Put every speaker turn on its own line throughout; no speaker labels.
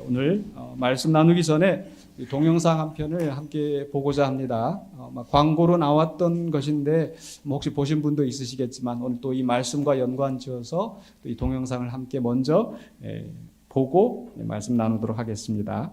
오늘 말씀 나누기 전에 동영상 한 편을 함께 보고자 합니다. 광고로 나왔던 것인데 혹시 보신 분도 있으시겠지만 오늘 또 이 말씀과 연관지어서 이 동영상을 함께 먼저 보고 말씀 나누도록 하겠습니다.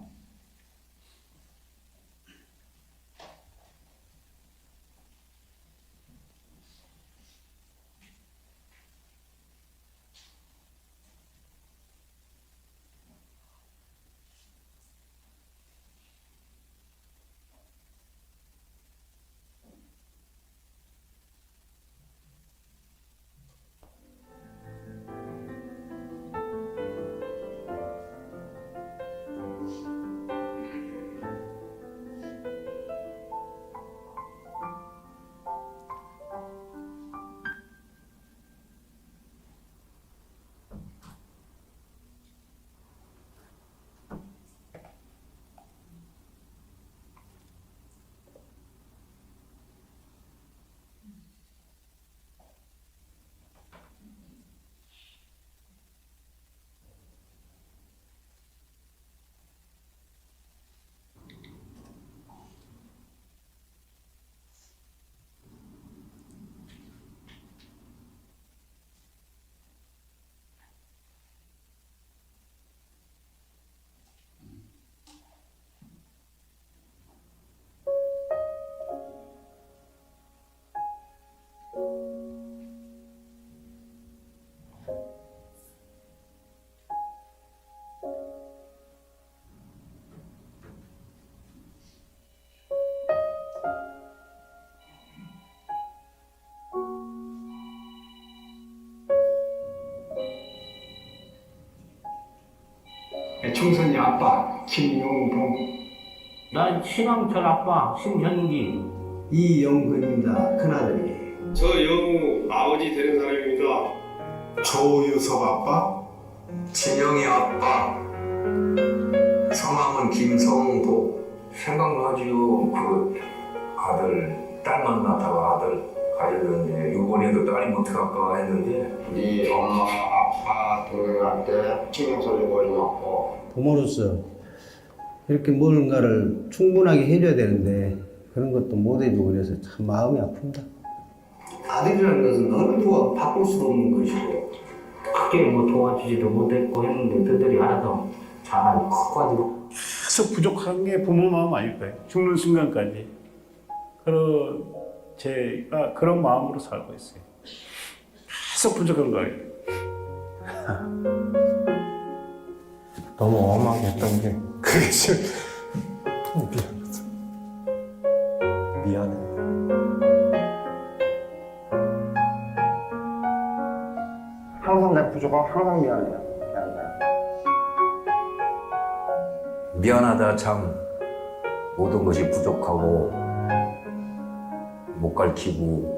총선이 아빠 김용봉,
난 신앙철 아빠 신현기.
이영근입니다. 큰아들이.
저 영우 아버지 되는 사람입니다.
조유석 아빠,
진영이 아빠. 성함은 김성보.
생각나지요. 그 아들 딸 만나다가 아들 가졌는데 이번에도 딸이 못할까 했는데
네 엄마 아빠 돌아갈 때 신경 써주고 고맙고
부모로서 이렇게 뭔가를 충분하게 해줘야 되는데 그런 것도 못 해주고 그래서 참 마음이 아픕니다.
아들이라는 것은 어느 누가 바꿀 수 없는 것이고
크게 뭐 도와주지도 못했고 했는데 그들이 알아서 잘 커가지고
계속 부족한 게 부모 마음 아닐까요? 죽는 순간까지. 제가 그런 마음으로 살고 있어요. 계속 부족한 거예요.
너무 엄하게 했던 게 그게 지금 미안해.
항상 내가 부족하고 항상 미안해요.
미안하다 참 모든 것이 부족하고 못 가르치고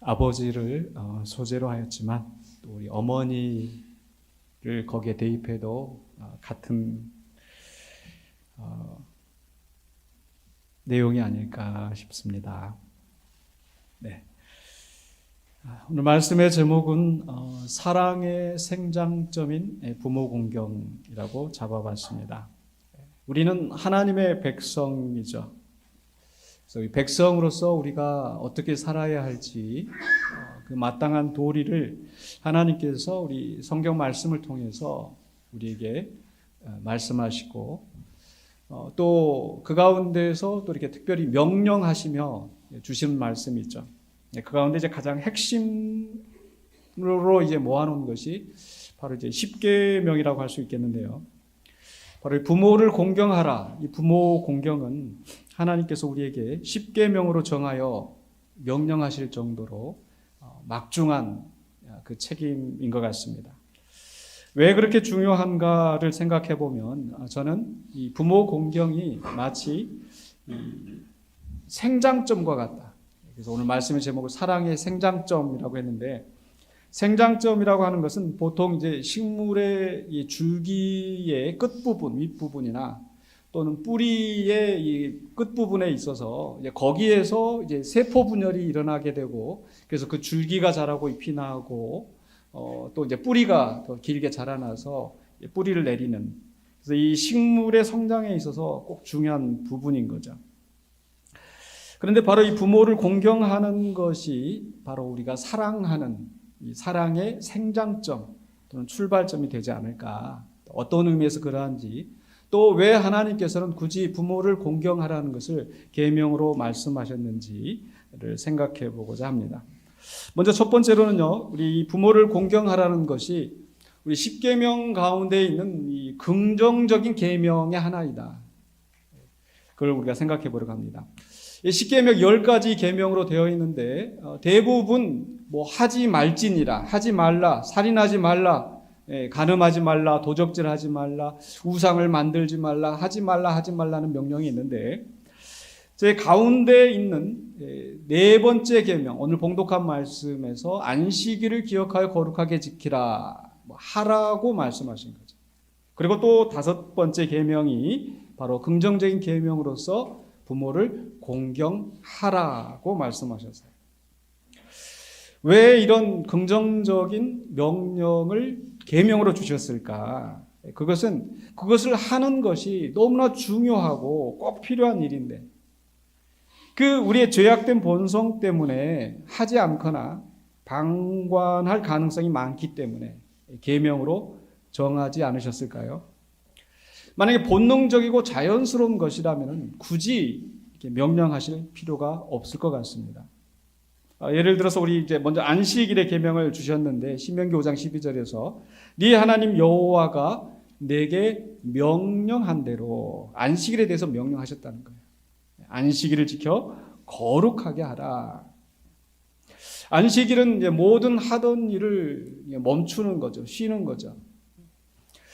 아버지를 소재로 하였지만 또 우리 어머니를 거기에 대입해도 같은 내용이 아닐까 싶습니다. 네. 오늘 말씀의 제목은 사랑의 생장점인 부모 공경이라고 잡아봤습니다. 우리는 하나님의 백성이죠. 그래서 이 백성으로서 우리가 어떻게 살아야 할지 그 마땅한 도리를 하나님께서 우리 성경 말씀을 통해서 우리에게 말씀하시고 또 그 가운데서 또 이렇게 특별히 명령하시며 주시는 말씀이 있죠. 그 가운데 이제 가장 핵심으로 이제 모아놓은 것이 바로 이제 10계명이라고 할 수 있겠는데요. 바로 부모를 공경하라. 이 부모 공경은 하나님께서 우리에게 10계명으로 정하여 명령하실 정도로 막중한 그 책임인 것 같습니다. 왜 그렇게 중요한가를 생각해 보면 저는 이 부모 공경이 마치 이 생장점과 같다. 그래서 오늘 말씀의 제목을 사랑의 생장점이라고 했는데, 생장점이라고 하는 것은 보통 이제 식물의 이 줄기의 끝부분, 윗부분이나 또는 뿌리의 이 끝부분에 있어서 이제 거기에서 이제 세포 분열이 일어나게 되고, 그래서 그 줄기가 자라고 잎이 나고 또 이제 뿌리가 더 길게 자라나서 뿌리를 내리는, 그래서 이 식물의 성장에 있어서 꼭 중요한 부분인 거죠. 그런데 바로 이 부모를 공경하는 것이 바로 우리가 사랑하는 이 사랑의 생장점 또는 출발점이 되지 않을까. 어떤 의미에서 그러한지, 또 왜 하나님께서는 굳이 부모를 공경하라는 것을 계명으로 말씀하셨는지를 생각해 보고자 합니다. 먼저 첫 번째로는요, 우리 부모를 공경하라는 것이 우리 10계명 가운데 있는 이 긍정적인 계명의 하나이다. 그걸 우리가 생각해 보려고 합니다. 10계명 10가지 계명으로 되어 있는데 대부분 뭐 하지 말지니라, 하지 말라, 살인하지 말라, 간음하지 말라, 도적질하지 말라, 우상을 만들지 말라, 하지 말라는 명령이 있는데, 제 가운데 있는 네 번째 계명, 오늘 봉독한 말씀에서 안식일을 기억하여 거룩하게 지키라, 하라고 말씀하신 거죠. 그리고 또 다섯 번째 계명이 바로 긍정적인 계명으로서 부모를 공경하라고 말씀하셨어요. 왜 이런 긍정적인 명령을 계명으로 주셨을까? 그것을 하는 것이 너무나 중요하고 꼭 필요한 일인데, 우리의 죄악된 본성 때문에 하지 않거나 방관할 가능성이 많기 때문에 계명으로 정하지 않으셨을까요? 만약에 본능적이고 자연스러운 것이라면 굳이 이렇게 명령하실 필요가 없을 것 같습니다. 예를 들어서 우리 이제 먼저 안식일의 계명을 주셨는데, 신명기 5장 12절에서 네 하나님 여호와가 내게 명령한 대로 안식일에 대해서 명령하셨다는 거예요. 안식일을 지켜 거룩하게 하라. 안식일은 이제 모든 하던 일을 멈추는 거죠. 쉬는 거죠.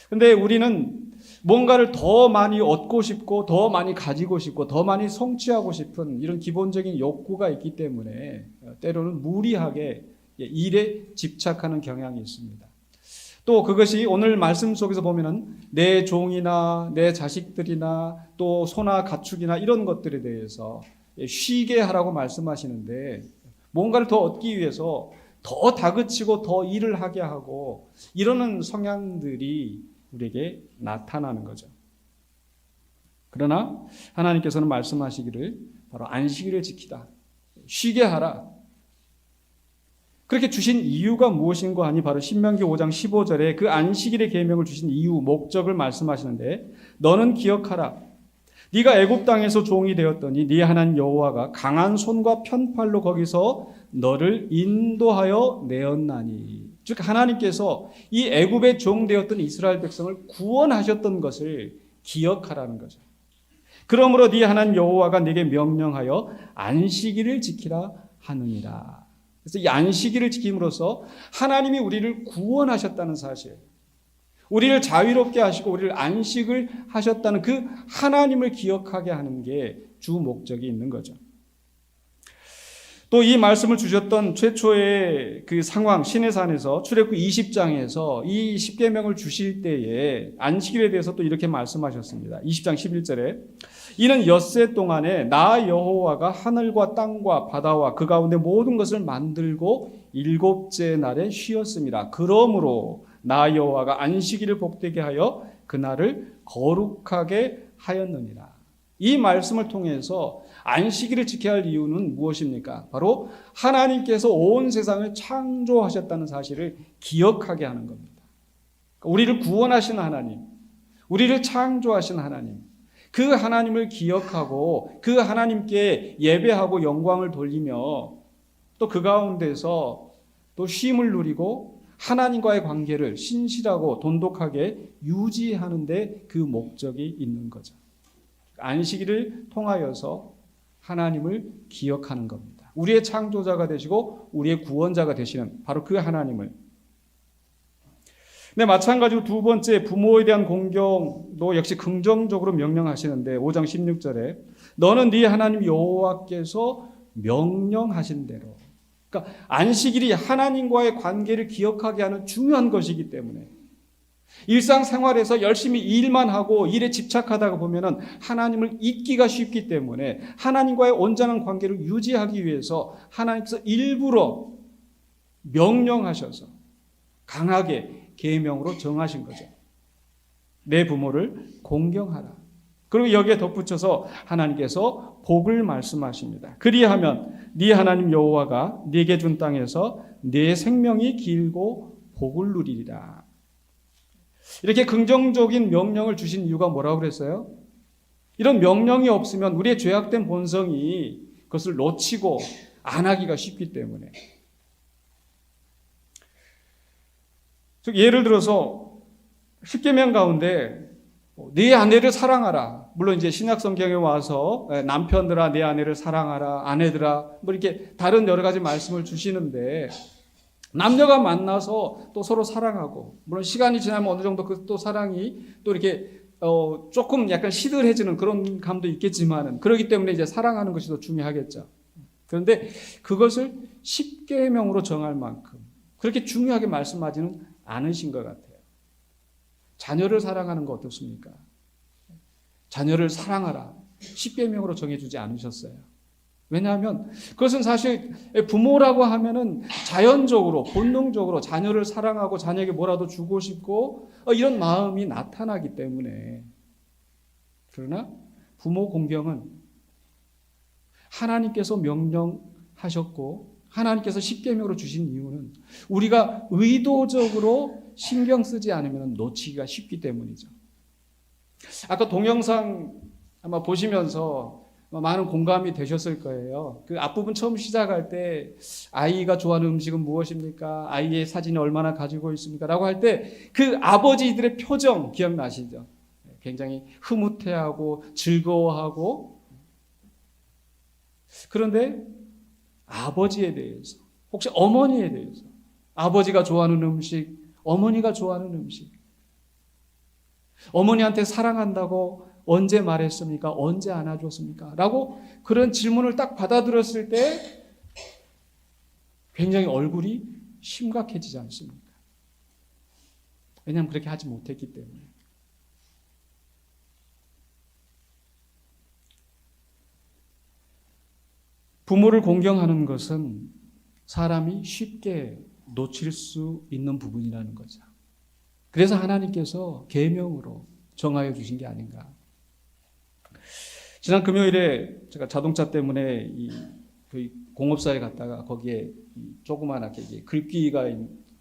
근데 우리는 뭔가를 더 많이 얻고 싶고 더 많이 가지고 싶고 더 많이 성취하고 싶은 이런 기본적인 욕구가 있기 때문에 때로는 무리하게 일에 집착하는 경향이 있습니다. 또 그것이 오늘 말씀 속에서 보면은 내 종이나 내 자식들이나 또 소나 가축이나 이런 것들에 대해서 쉬게 하라고 말씀하시는데, 뭔가를 더 얻기 위해서 더 다그치고 더 일을 하게 하고 이러는 성향들이 우리에게 나타나는 거죠. 그러나 하나님께서는 말씀하시기를 바로 안식일을 지키다, 쉬게 하라. 그렇게 주신 이유가 무엇인가 하니 바로 신명기 5장 15절에 그 안식일의 계명을 주신 이유, 목적을 말씀하시는데, 너는 기억하라. 네가 애굽 땅에서 종이 되었더니 네 하나님 여호와가 강한 손과 편팔로 거기서 너를 인도하여 내었나니. 즉 하나님께서 이 애굽의 종 되었던 이스라엘 백성을 구원하셨던 것을 기억하라는 거죠. 그러므로 네 하나님 여호와가 네게 명령하여 안식일을 지키라 하느니라. 그래서 이 안식일을 지킴으로써 하나님이 우리를 구원하셨다는 사실, 우리를 자유롭게 하시고 우리를 안식을 하셨다는 그 하나님을 기억하게 하는 게 주 목적이 있는 거죠. 또 이 말씀을 주셨던 최초의 그 상황, 시내산에서 출애굽기 20장에서 이 십계명을 주실 때에 안식일에 대해서 또 이렇게 말씀하셨습니다. 20장 11절에 이는 엿새 동안에 나 여호와가 하늘과 땅과 바다와 그 가운데 모든 것을 만들고 일곱째 날에 쉬었습니다. 그러므로 나 여호와가 안식일을 복되게 하여 그날을 거룩하게 하였느니라. 이 말씀을 통해서 안식일을 지켜야 할 이유는 무엇입니까? 바로 하나님께서 온 세상을 창조하셨다는 사실을 기억하게 하는 겁니다. 우리를 구원하신 하나님, 우리를 창조하신 하나님, 그 하나님을 기억하고 그 하나님께 예배하고 영광을 돌리며 또 그 가운데서 또 쉼을 누리고 하나님과의 관계를 신실하고 돈독하게 유지하는 데 그 목적이 있는 거죠. 안식일을 통하여서 하나님을 기억하는 겁니다. 우리의 창조자가 되시고 우리의 구원자가 되시는 바로 그 하나님을. 네, 마찬가지로 두 번째 부모에 대한 공경도 역시 긍정적으로 명령하시는데 5장 16절에 너는 네 하나님 여호와께서 명령하신 대로. 그러니까 안식일이 하나님과의 관계를 기억하게 하는 중요한 것이기 때문에 일상생활에서 열심히 일만 하고 일에 집착하다가 보면은 하나님을 잊기가 쉽기 때문에 하나님과의 온전한 관계를 유지하기 위해서 하나님께서 일부러 명령하셔서 강하게 계명으로 정하신 거죠. 내 부모를 공경하라. 그리고 여기에 덧붙여서 하나님께서 복을 말씀하십니다. 그리하면 네 하나님 여호와가 네게 준 땅에서 네 생명이 길고 복을 누리리라. 이렇게 긍정적인 명령을 주신 이유가 뭐라고 그랬어요? 이런 명령이 없으면 우리의 죄악된 본성이 그것을 놓치고 안 하기가 쉽기 때문에. 즉 예를 들어서 십계명 가운데 네 아내를 사랑하라. 물론 이제 신약 성경에 와서 남편들아 네 아내를 사랑하라, 아내들아 뭐 이렇게 다른 여러 가지 말씀을 주시는데 남녀가 만나서 또 서로 사랑하고 물론 시간이 지나면 어느 정도 그 또 사랑이 또 이렇게 조금 약간 시들해지는 그런 감도 있겠지만은 그렇기 때문에 이제 사랑하는 것이 더 중요하겠죠. 그런데 그것을 십계명으로 정할 만큼 그렇게 중요하게 말씀하지는 않으신 것 같아요. 자녀를 사랑하는 거 어떻습니까? 자녀를 사랑하라. 십계명으로 정해주지 않으셨어요. 왜냐하면 그것은 사실 부모라고 하면은 자연적으로 본능적으로 자녀를 사랑하고 자녀에게 뭐라도 주고 싶고 이런 마음이 나타나기 때문에. 그러나 부모 공경은 하나님께서 명령하셨고 하나님께서 십계명으로 주신 이유는 우리가 의도적으로 신경 쓰지 않으면 놓치기가 쉽기 때문이죠. 아까 동영상 아마 보시면서 많은 공감이 되셨을 거예요. 그 앞부분 처음 시작할 때 아이가 좋아하는 음식은 무엇입니까? 아이의 사진이 얼마나 가지고 있습니까? 라고 할 때 그 아버지들의 표정 기억나시죠? 굉장히 흐뭇해하고 즐거워하고. 그런데 아버지에 대해서 혹시 어머니에 대해서 아버지가 좋아하는 음식, 어머니가 좋아하는 음식, 어머니한테 사랑한다고 언제 말했습니까? 언제 안아줬습니까? 라고 그런 질문을 딱 받아들였을 때 굉장히 얼굴이 심각해지지 않습니까? 왜냐하면 그렇게 하지 못했기 때문에. 부모를 공경하는 것은 사람이 쉽게 놓칠 수 있는 부분이라는 거죠. 그래서 하나님께서 계명으로 정하여 주신 게 아닌가. 지난 금요일에 제가 자동차 때문에 그 공업사에 갔다가 거기에 조그만하게 글귀가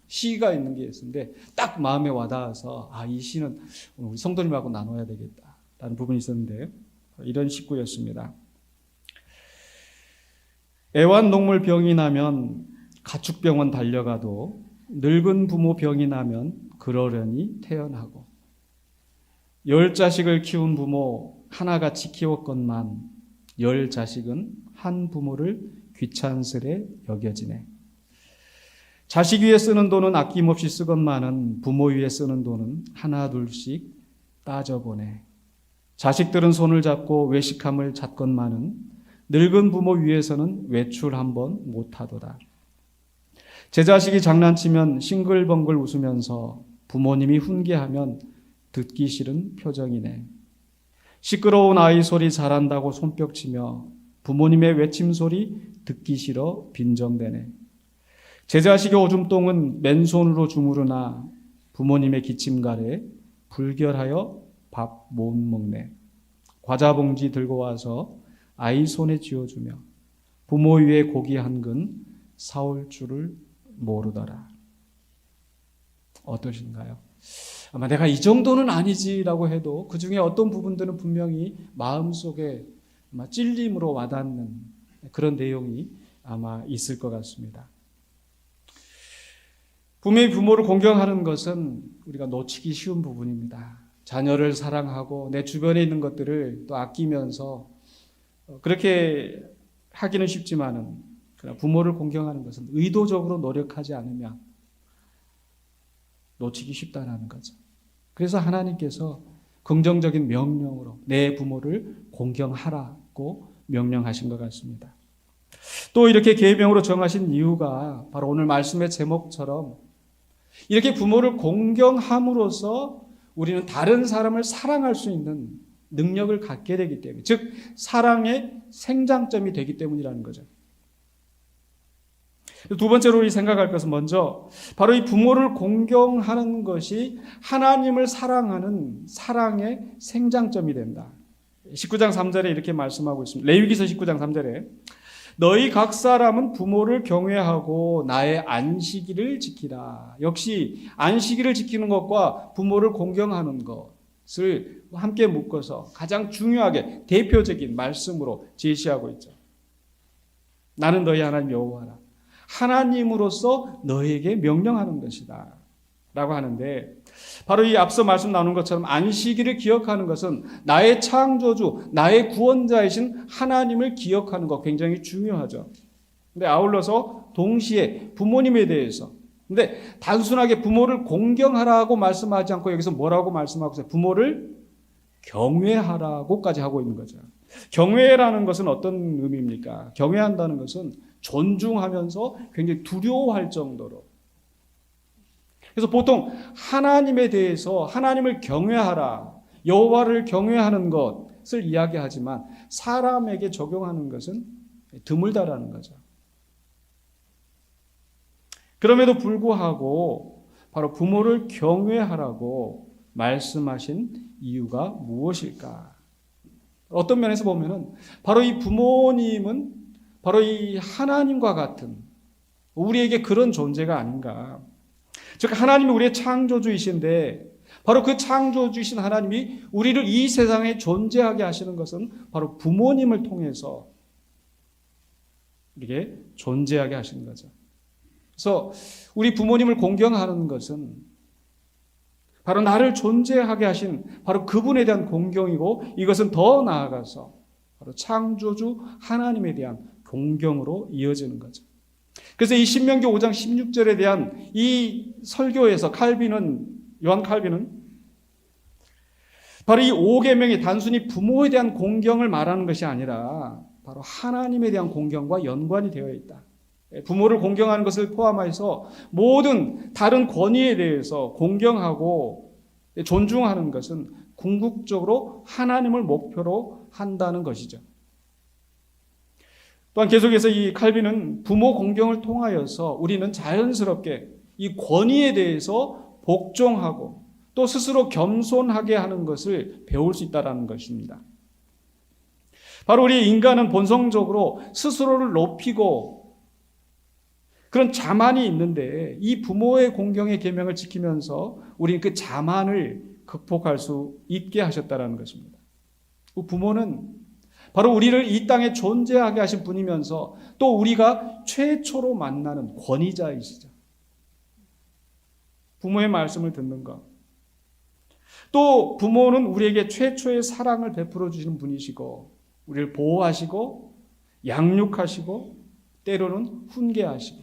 시가 있는 게 있었는데 딱 마음에 와닿아서 이 시는 우리 성도님하고 나눠야 되겠다라는 부분이 있었는데 이런 식구였습니다. 애완동물 병이 나면 가축병원 달려가도 늙은 부모 병이 나면 그러려니 태어나고 10자식을 키운 부모 하나같이 키웠건만 10자식은 한 부모를 귀찮으스레 여겨지네. 자식 위에 쓰는 돈은 아낌없이 쓰건만은 부모 위에 쓰는 돈은 하나 둘씩 따져보네. 자식들은 손을 잡고 외식함을 찾건만은 늙은 부모 위해서는 외출 한번 못하도다. 제 자식이 장난치면 싱글벙글 웃으면서 부모님이 훈계하면 듣기 싫은 표정이네. 시끄러운 아이 소리 잘한다고 손뼉치며 부모님의 외침 소리 듣기 싫어 빈정대네. 제 자식의 오줌똥은 맨손으로 주무르나 부모님의 기침가래 불결하여 밥 못 먹네. 과자 봉지 들고 와서 아이 손에 쥐어주며 부모 위에 고기 한 근 사올 줄을 모르더라. 어떠신가요? 아마 내가 이 정도는 아니지라고 해도 그 중에 어떤 부분들은 분명히 마음속에 아마 찔림으로 와닿는 그런 내용이 아마 있을 것 같습니다. 분명히 부모를 공경하는 것은 우리가 놓치기 쉬운 부분입니다. 자녀를 사랑하고 내 주변에 있는 것들을 또 아끼면서 그렇게 하기는 쉽지만은 그러나 부모를 공경하는 것은 의도적으로 노력하지 않으면 놓치기 쉽다는 거죠. 그래서 하나님께서 긍정적인 명령으로 내 부모를 공경하라고 명령하신 것 같습니다. 또 이렇게 계명으로 정하신 이유가 바로 오늘 말씀의 제목처럼 이렇게 부모를 공경함으로써 우리는 다른 사람을 사랑할 수 있는 능력을 갖게 되기 때문에, 즉 사랑의 생장점이 되기 때문이라는 거죠. 두 번째로 우리 생각할 것은 먼저 바로 이 부모를 공경하는 것이 하나님을 사랑하는 사랑의 생장점이 된다. 19장 3절에 이렇게 말씀하고 있습니다. 레위기서 19장 3절에 너희 각 사람은 부모를 경외하고 나의 안식일을 지키라. 역시 안식일을 지키는 것과 부모를 공경하는 것을 함께 묶어서 가장 중요하게 대표적인 말씀으로 제시하고 있죠. 나는 너희 하나님 여호와라. 하나님으로서 너에게 명령하는 것이다 라고 하는데, 바로 이 앞서 말씀 나눈 것처럼 안식일을 기억하는 것은 나의 창조주, 나의 구원자이신 하나님을 기억하는 것 굉장히 중요하죠. 근데 아울러서 동시에 부모님에 대해서, 근데 단순하게 부모를 공경하라고 말씀하지 않고 여기서 뭐라고 말씀하고 있어요? 부모를 경외하라고까지 하고 있는 거죠. 경외라는 것은 어떤 의미입니까? 경외한다는 것은 존중하면서 굉장히 두려워할 정도로. 그래서 보통 하나님에 대해서 하나님을 경외하라, 여호와를 경외하는 것을 이야기하지만 사람에게 적용하는 것은 드물다라는 거죠. 그럼에도 불구하고 바로 부모를 경외하라고 말씀하신 이유가 무엇일까? 어떤 면에서 보면은 바로 이 부모님은 바로 이 하나님과 같은 우리에게 그런 존재가 아닌가. 즉 하나님이 우리의 창조주이신데 바로 그 창조주이신 하나님이 우리를 이 세상에 존재하게 하시는 것은 바로 부모님을 통해서 이렇게 존재하게 하시는 거죠. 그래서 우리 부모님을 공경하는 것은 바로 나를 존재하게 하신 바로 그분에 대한 공경이고, 이것은 더 나아가서 바로 창조주 하나님에 대한 공경으로 이어지는 거죠. 그래서 이 신명기 5장 16절에 대한 이 설교에서 요한 칼빈은 바로 이 5계명이 단순히 부모에 대한 공경을 말하는 것이 아니라 바로 하나님에 대한 공경과 연관이 되어 있다. 부모를 공경하는 것을 포함해서 모든 다른 권위에 대해서 공경하고 존중하는 것은 궁극적으로 하나님을 목표로 한다는 것이죠. 또한 계속해서 이 칼빈은 부모 공경을 통하여서 우리는 자연스럽게 이 권위에 대해서 복종하고 또 스스로 겸손하게 하는 것을 배울 수 있다는 것입니다. 바로 우리 인간은 본성적으로 스스로를 높이고 그런 자만이 있는데, 이 부모의 공경의 계명을 지키면서 우리는 그 자만을 극복할 수 있게 하셨다는 것입니다. 부모는 바로 우리를 이 땅에 존재하게 하신 분이면서 또 우리가 최초로 만나는 권위자이시죠. 부모의 말씀을 듣는 것. 또 부모는 우리에게 최초의 사랑을 베풀어 주시는 분이시고 우리를 보호하시고 양육하시고 때로는 훈계하시고,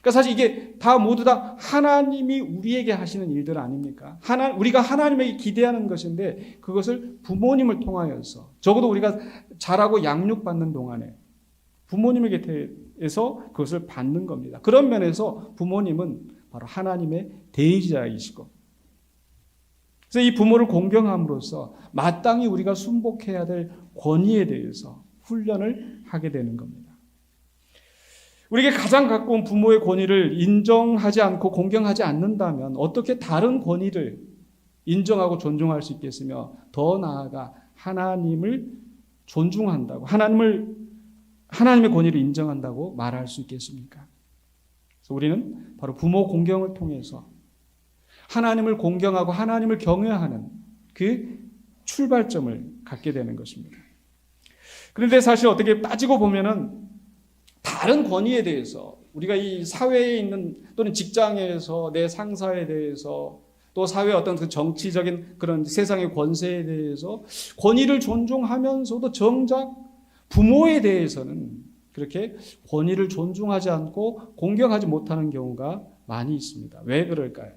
그러니까 사실 이게 다 모두 다 하나님이 우리에게 하시는 일들 아닙니까? 우리가 하나님에게 기대하는 것인데 그것을 부모님을 통하여서 적어도 우리가 자라고 양육받는 동안에 부모님의 곁에서 그것을 받는 겁니다. 그런 면에서 부모님은 바로 하나님의 대리자이시고, 그래서 이 부모를 공경함으로써 마땅히 우리가 순복해야 될 권위에 대해서 훈련을 하게 되는 겁니다. 우리에게 가장 가까운 부모의 권위를 인정하지 않고 공경하지 않는다면 어떻게 다른 권위를 인정하고 존중할 수 있겠으며, 더 나아가 하나님을 존중한다고, 하나님의 권위를 인정한다고 말할 수 있겠습니까? 그래서 우리는 바로 부모 공경을 통해서 하나님을 공경하고 하나님을 경외하는 그 출발점을 갖게 되는 것입니다. 그런데 사실 어떻게 따지고 보면은 다른 권위에 대해서, 우리가 이 사회에 있는 또는 직장에서 내 상사에 대해서, 또 사회의 어떤 그 정치적인 그런 세상의 권세에 대해서 권위를 존중하면서도 정작 부모에 대해서는 그렇게 권위를 존중하지 않고 공경하지 못하는 경우가 많이 있습니다. 왜 그럴까요?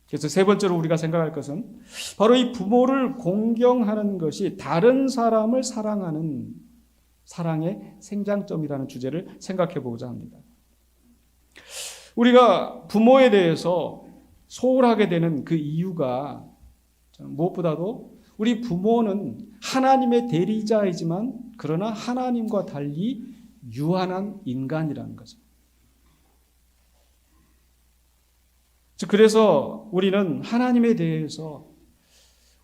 그래서 세 번째로 우리가 생각할 것은 바로 이 부모를 공경하는 것이 다른 사람을 사랑하는 사랑의 생장점이라는 주제를 생각해 보고자 합니다. 우리가 부모에 대해서 소홀하게 되는 그 이유가 무엇보다도 우리 부모는 하나님의 대리자이지만 그러나 하나님과 달리 유한한 인간이라는 거죠. 그래서 우리는 하나님에 대해서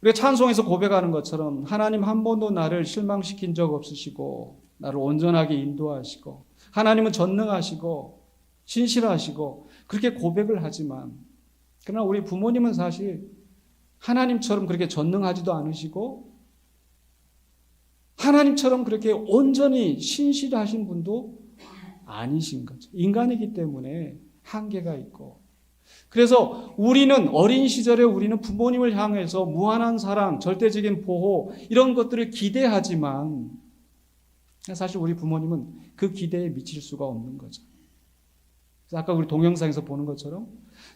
우리가 찬송에서 고백하는 것처럼 하나님 한 번도 나를 실망시킨 적 없으시고 나를 온전하게 인도하시고 하나님은 전능하시고 신실하시고 그렇게 고백을 하지만, 그러나 우리 부모님은 사실 하나님처럼 그렇게 전능하지도 않으시고 하나님처럼 그렇게 온전히 신실하신 분도 아니신 거죠. 인간이기 때문에 한계가 있고, 그래서 우리는 어린 시절에 우리는 부모님을 향해서 무한한 사랑, 절대적인 보호 이런 것들을 기대하지만 사실 우리 부모님은 그 기대에 미칠 수가 없는 거죠. 그래서 아까 우리 동영상에서 보는 것처럼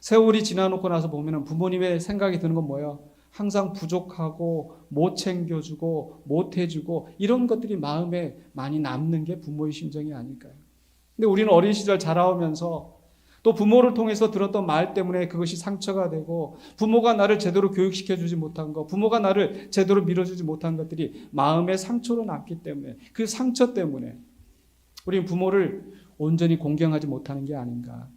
세월이 지나놓고 나서 보면 부모님의 생각이 드는 건 뭐야? 항상 부족하고 못 챙겨주고 못 해주고 이런 것들이 마음에 많이 남는 게 부모의 심정이 아닐까요? 근데 우리는 어린 시절 자라오면서 또 부모를 통해서 들었던 말 때문에 그것이 상처가 되고, 부모가 나를 제대로 교육시켜주지 못한 것, 부모가 나를 제대로 밀어주지 못한 것들이 마음의 상처로 남기 때문에, 그 상처 때문에 우리는 부모를 온전히 공경하지 못하는 게 아닌가.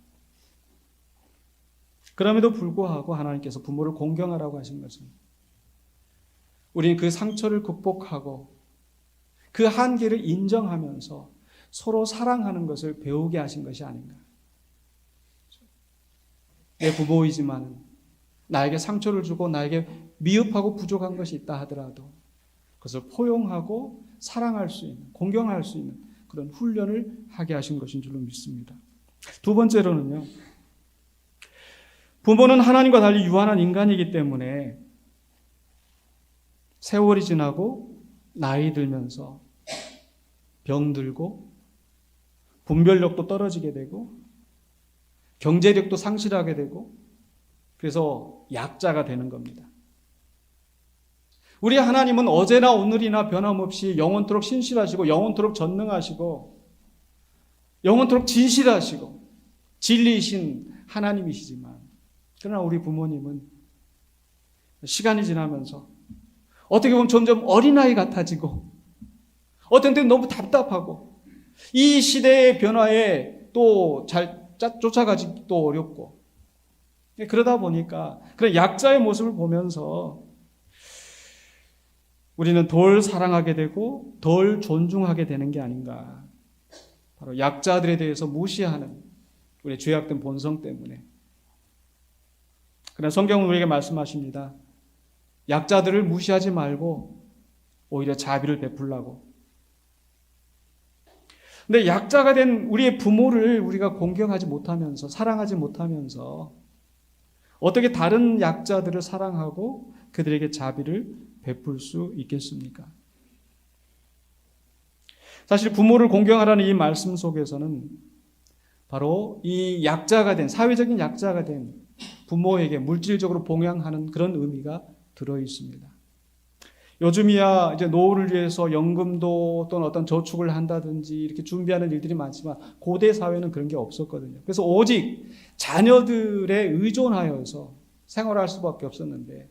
그럼에도 불구하고 하나님께서 부모를 공경하라고 하신 것은 우리는 그 상처를 극복하고 그 한계를 인정하면서 서로 사랑하는 것을 배우게 하신 것이 아닌가. 내 부모이지만 나에게 상처를 주고 나에게 미흡하고 부족한 것이 있다 하더라도 그것을 포용하고 사랑할 수 있는, 공경할 수 있는 그런 훈련을 하게 하신 것인 줄로 믿습니다. 두 번째로는요, 부모는 하나님과 달리 유한한 인간이기 때문에 세월이 지나고 나이 들면서 병들고 분별력도 떨어지게 되고 경제력도 상실하게 되고 그래서 약자가 되는 겁니다. 우리 하나님은 어제나 오늘이나 변함없이 영원토록 신실하시고 영원토록 전능하시고 영원토록 진실하시고 진리이신 하나님이시지만, 그러나 우리 부모님은 시간이 지나면서 어떻게 보면 점점 어린아이 같아지고 어떤 때는 너무 답답하고 이 시대의 변화에 또 잘 쫓아가기도 어렵고, 그러다 보니까 그런 약자의 모습을 보면서 우리는 덜 사랑하게 되고 덜 존중하게 되는 게 아닌가. 바로 약자들에 대해서 무시하는 우리의 죄악된 본성 때문에. 그러나 성경은 우리에게 말씀하십니다. 약자들을 무시하지 말고 오히려 자비를 베풀라고. 근데 약자가 된 우리의 부모를 우리가 공경하지 못하면서 사랑하지 못하면서 어떻게 다른 약자들을 사랑하고 그들에게 자비를 베풀 수 있겠습니까? 사실 부모를 공경하라는 이 말씀 속에서는 바로 이 약자가 된, 사회적인 약자가 된 부모에게 물질적으로 봉양하는 그런 의미가 들어 있습니다. 요즘이야 이제 노후를 위해서 연금도 또는 어떤 저축을 한다든지 이렇게 준비하는 일들이 많지만 고대 사회는 그런 게 없었거든요. 그래서 오직 자녀들에 의존하여서 생활할 수밖에 없었는데,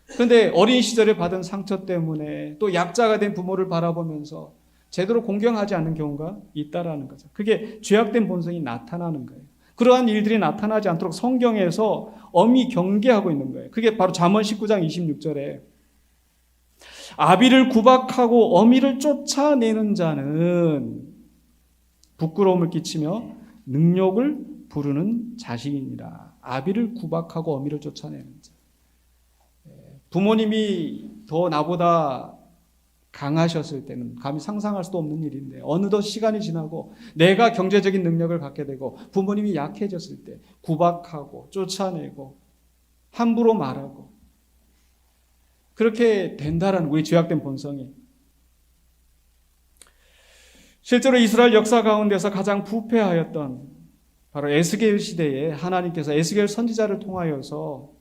그런데 어린 시절에 받은 상처 때문에 또 약자가 된 부모를 바라보면서 제대로 공경하지 않는 경우가 있다라는 거죠. 그게 죄악된 본성이 나타나는 거예요. 그러한 일들이 나타나지 않도록 성경에서 엄히 경계하고 있는 거예요. 그게 바로 잠언 19장 26절에 아비를 구박하고 어미를 쫓아내는 자는 부끄러움을 끼치며 능욕을 부르는 자식이니라. 아비를 구박하고 어미를 쫓아내는 자. 부모님이 더 나보다 강하셨을 때는 감히 상상할 수도 없는 일인데, 어느덧 시간이 지나고 내가 경제적인 능력을 갖게 되고 부모님이 약해졌을 때 구박하고 쫓아내고 함부로 말하고 그렇게 된다라는 우리 죄악된 본성이. 실제로 이스라엘 역사 가운데서 가장 부패하였던 바로 에스겔 시대에 하나님께서 에스겔 선지자를 통하여서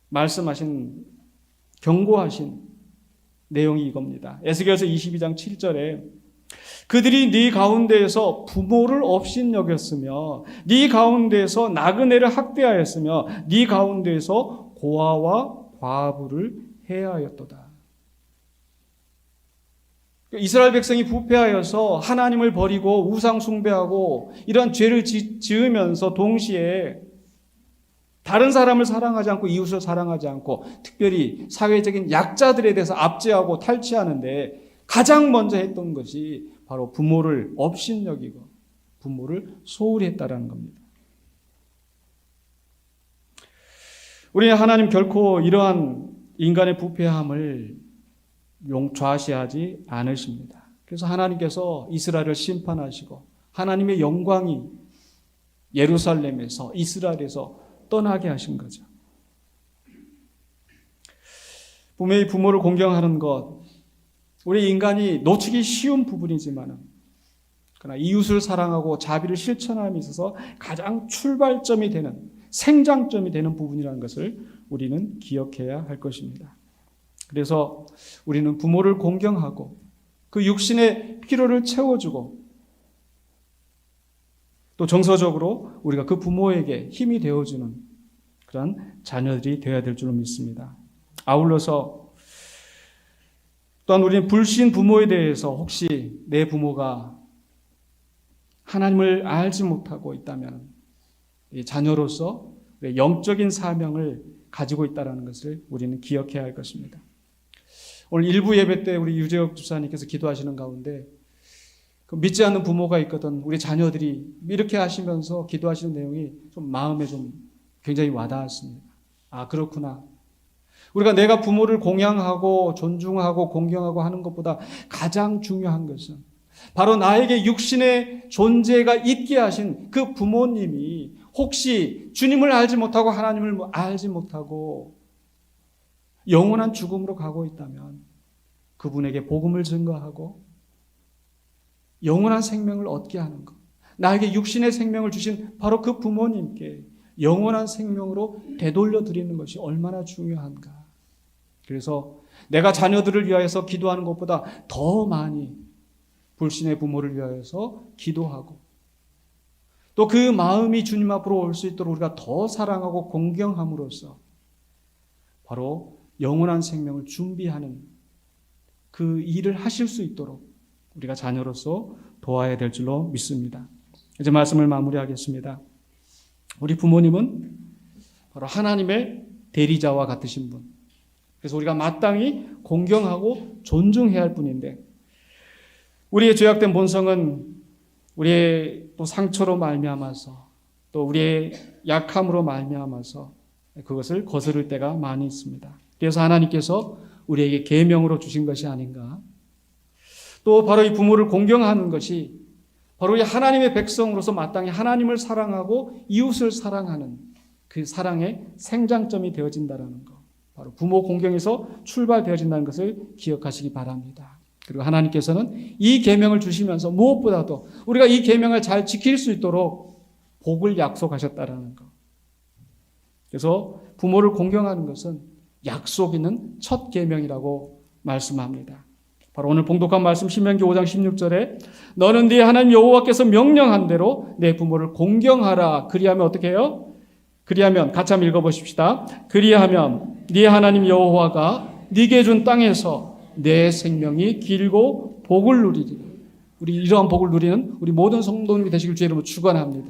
말씀하신, 경고하신 내용이 이겁니다. 에스겔서 22장 7절에 그들이 네 가운데에서 부모를 업신여겼으며 네 가운데에서 나그네를 학대하였으며 네 가운데에서 고아와 과부를 해하였도다. 이스라엘 백성이 부패하여서 하나님을 버리고 우상 숭배하고 이런 죄를 지으면서 동시에 다른 사람을 사랑하지 않고 이웃을 사랑하지 않고 특별히 사회적인 약자들에 대해서 압제하고 탈취하는데 가장 먼저 했던 것이 바로 부모를 업신여기고 부모를 소홀히 했다라는 겁니다. 우리는 하나님 결코 이러한 인간의 부패함을 좌시하지 않으십니다. 그래서 하나님께서 이스라엘을 심판하시고 하나님의 영광이 예루살렘에서 이스라엘에서 떠나게 하신 거죠. 부모의 부모를 공경하는 것, 우리 인간이 놓치기 쉬운 부분이지만 그러나 이웃을 사랑하고 자비를 실천함에 있어서 가장 출발점이 되는, 생장점이 되는 부분이라는 것을 우리는 기억해야 할 것입니다. 그래서 우리는 부모를 공경하고 그 육신의 필요를 채워주고 또 정서적으로 우리가 그 부모에게 힘이 되어주는 그런 자녀들이 되어야 될 줄로 믿습니다. 아울러서 또한 우리는 불신 부모에 대해서 혹시 내 부모가 하나님을 알지 못하고 있다면 자녀로서 영적인 사명을 가지고 있다는 것을 우리는 기억해야 할 것입니다. 오늘 일부 예배 때 우리 유재혁 집사님께서 기도하시는 가운데 믿지 않는 부모가 있거든 우리 자녀들이 이렇게 하시면서 기도하시는 내용이 좀 마음에 좀 굉장히 와닿았습니다. 아, 그렇구나. 우리가 내가 부모를 공양하고 존중하고 공경하고 하는 것보다 가장 중요한 것은 바로 나에게 육신의 존재가 있게 하신 그 부모님이 혹시 주님을 알지 못하고 하나님을 알지 못하고 영원한 죽음으로 가고 있다면 그분에게 복음을 증거하고 영원한 생명을 얻게 하는 것. 나에게 육신의 생명을 주신 바로 그 부모님께 영원한 생명으로 되돌려 드리는 것이 얼마나 중요한가. 그래서 내가 자녀들을 위하여서 기도하는 것보다 더 많이 불신의 부모를 위하여서 기도하고 또 그 마음이 주님 앞으로 올 수 있도록 우리가 더 사랑하고 공경함으로써 바로 영원한 생명을 준비하는 그 일을 하실 수 있도록 우리가 자녀로서 도와야 될 줄로 믿습니다. 이제 말씀을 마무리하겠습니다. 우리 부모님은 바로 하나님의 대리자와 같으신 분. 그래서 우리가 마땅히 공경하고 존중해야 할 분인데 우리의 죄악된 본성은 우리의 또 상처로 말미암아서 또 우리의 약함으로 말미암아서 그것을 거스를 때가 많이 있습니다. 그래서 하나님께서 우리에게 계명으로 주신 것이 아닌가. 또 바로 이 부모를 공경하는 것이 바로 이 하나님의 백성으로서 마땅히 하나님을 사랑하고 이웃을 사랑하는 그 사랑의 생장점이 되어진다는 것. 바로 부모 공경에서 출발되어진다는 것을 기억하시기 바랍니다. 그리고 하나님께서는 이 계명을 주시면서 무엇보다도 우리가 이 계명을 잘 지킬 수 있도록 복을 약속하셨다라는 것. 그래서 부모를 공경하는 것은 약속 있는 첫 계명이라고 말씀합니다. 바로 오늘 봉독한 말씀 신명기 5장 16절에 너는 네 하나님 여호와께서 명령한 대로 내 부모를 공경하라. 그리하면 어떻게 해요? 그리하면 같이 한번 읽어보십시다. 그리하면 네 하나님 여호와가 네게 준 땅에서 내 생명이 길고 복을 누리리라. 우리 이러한 복을 누리는 우리 모든 성도님이 되시길 주의 이름으로 축원합니다.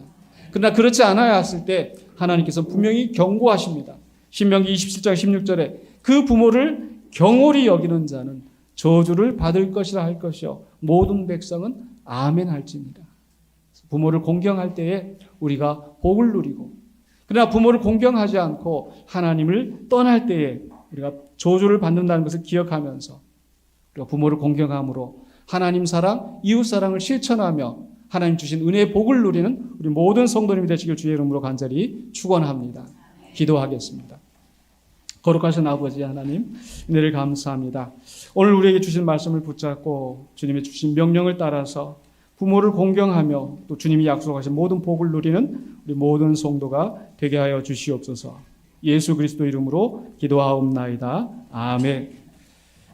그러나 그렇지 않아야 했을 때 하나님께서 분명히 경고하십니다. 신명기 27장 16절에 그 부모를 경홀히 여기는 자는 저주를 받을 것이라 할 것이요 모든 백성은 아멘 할지니라. 부모를 공경할 때에 우리가 복을 누리고 그러나 부모를 공경하지 않고 하나님을 떠날 때에 우리가 저주를 받는다는 것을 기억하면서 우리가 부모를 공경함으로 하나님 사랑, 이웃 사랑을 실천하며 하나님 주신 은혜의 복을 누리는 우리 모든 성도님이 되시길 주의 이름으로 간절히 축원합니다. 기도하겠습니다. 거룩하신 아버지 하나님, 은혜를 감사합니다. 오늘 우리에게 주신 말씀을 붙잡고 주님의 주신 명령을 따라서 부모를 공경하며 또 주님이 약속하신 모든 복을 누리는 우리 모든 성도가 되게 하여 주시옵소서. 예수 그리스도 이름으로 기도하옵나이다. 아멘.